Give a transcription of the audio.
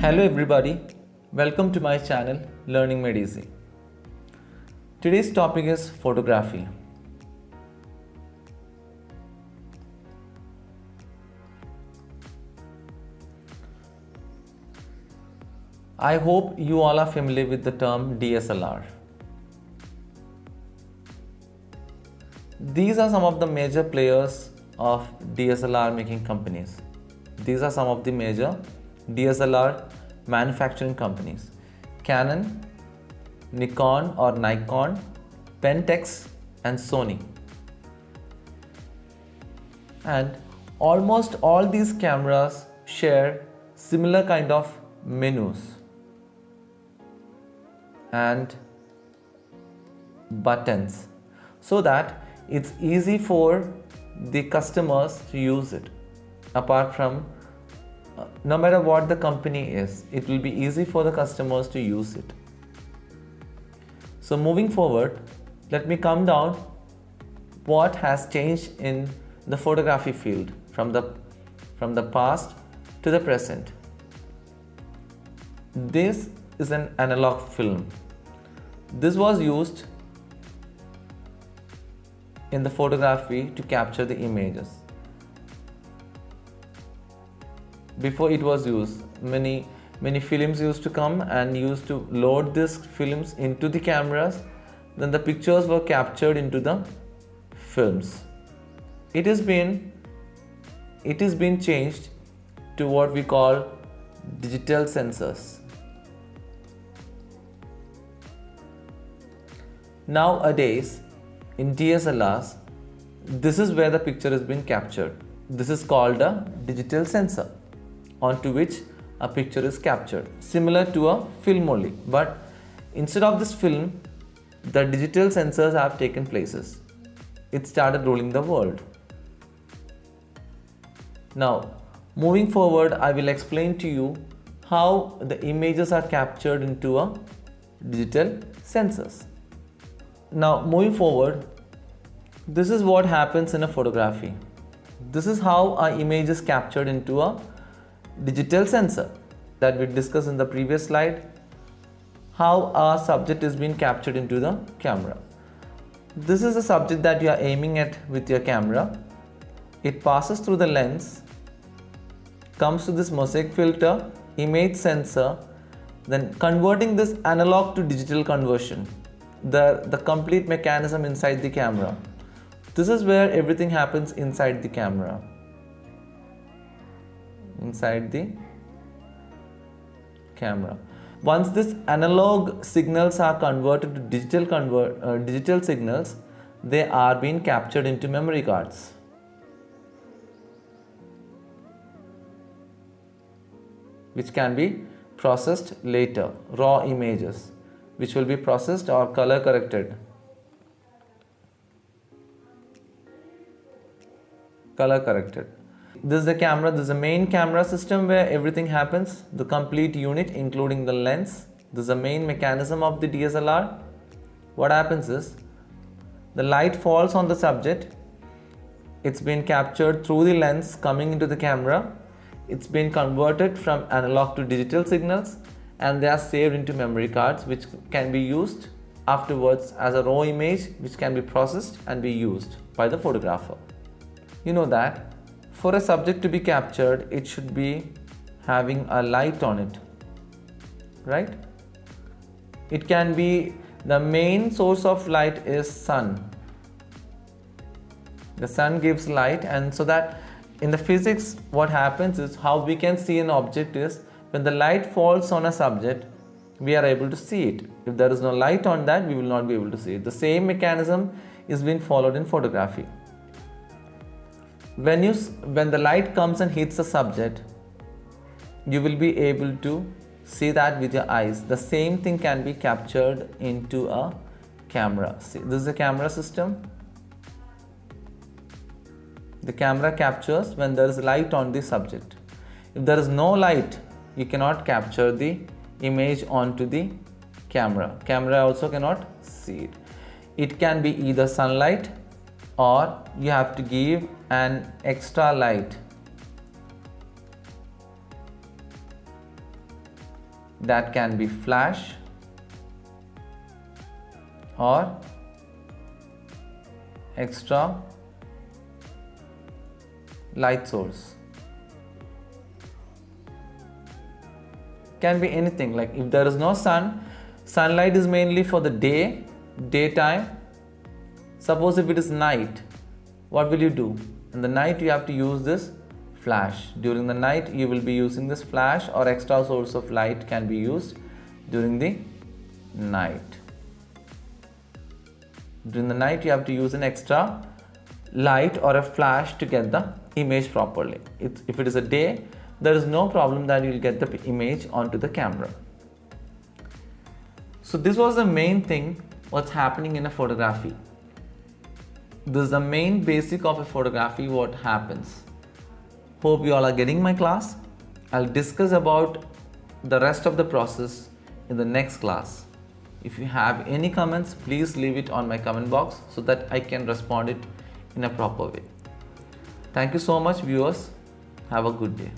Hello everybody, welcome to my channel Learning Made Easy. Today's topic is photography. I hope you all are familiar with the term DSLR. These are some of the major players of DSLR making companies. These are some of the major DSLR manufacturing companies: Canon, Nikon or Nikon, Pentax and Sony. And almost all these cameras share similar kind of menus and buttons so that it's easy for the customers to use it. Apart from no matter what the company is, it will be easy for the customers to use it. So moving forward, let me come down what has changed in the photography field from the past to the present. This is an analog film. This was used in the photography to capture the images. Before it was used, many films used to come and used to load these films into the cameras. Then the pictures were captured into the films. It has been changed to what we call digital sensors. Nowadays, in DSLRs, this is where the picture has been captured. This is called a digital sensor, onto which a picture is captured, similar to a film only. But instead of this film, the digital sensors have taken places. It started ruling the world. Now, moving forward, I will explain to you how the images are captured into a digital sensors. Now, moving forward, this is what happens in a photography. This is how our image is captured into a digital sensor that we discussed in the previous slide. How our subject is being captured into the camera. This is the subject that you are aiming at with your camera. It passes through the lens, comes to this mosaic filter, image sensor, then converting this analog to digital conversion. The complete mechanism inside the camera. This is where everything happens inside the camera. Inside the camera. Once this analog signals are converted to digital signals, they are being captured into memory cards. Which can be processed later, raw images, which will be processed or color corrected. This is the camera. This is the main camera system where everything happens, the complete unit including the lens. This is the main mechanism of the DSLR. What happens is, the light falls on the subject. It's been captured through the lens coming into the camera. It's been converted from analog to digital signals, and they are saved into memory cards, which can be used afterwards as a raw image, which can be processed and be used by the photographer. You know that for a subject to be captured, it should be having a light on it, right? It can be, the main source of light is sun. The sun gives light, and so that in the physics, what happens is, how we can see an object is, when the light falls on a subject, we are able to see it. If there is no light on that, we will not be able to see it. The same mechanism is being followed in photography. When the light comes and hits the subject, you will be able to see that with your eyes. The same thing can be captured into a camera. See, this is a camera system. The camera captures when there is light on the subject. If there is no light, you cannot capture the image onto the camera. Camera also cannot see it. It can be either sunlight, or you have to give an extra light that can be flash or extra light source. Can be anything, like if there is no sun, sunlight is mainly for the daytime. Suppose if it is night, what will you do? In the night you have to use this flash. During the night you will be using this flash, or extra source of light can be used during the night. During the night you have to use an extra light or a flash to get the image properly. If it is a day, there is no problem that you will get the image onto the camera. So this was the main thing what's happening in a photography. This is the main basic of a photography, what happens. Hope you all are getting my class. I'll discuss about the rest of the process in the next class. If you have any comments, please leave it on my comment box so that I can respond it in a proper way. Thank you so much, viewers. Have a good day.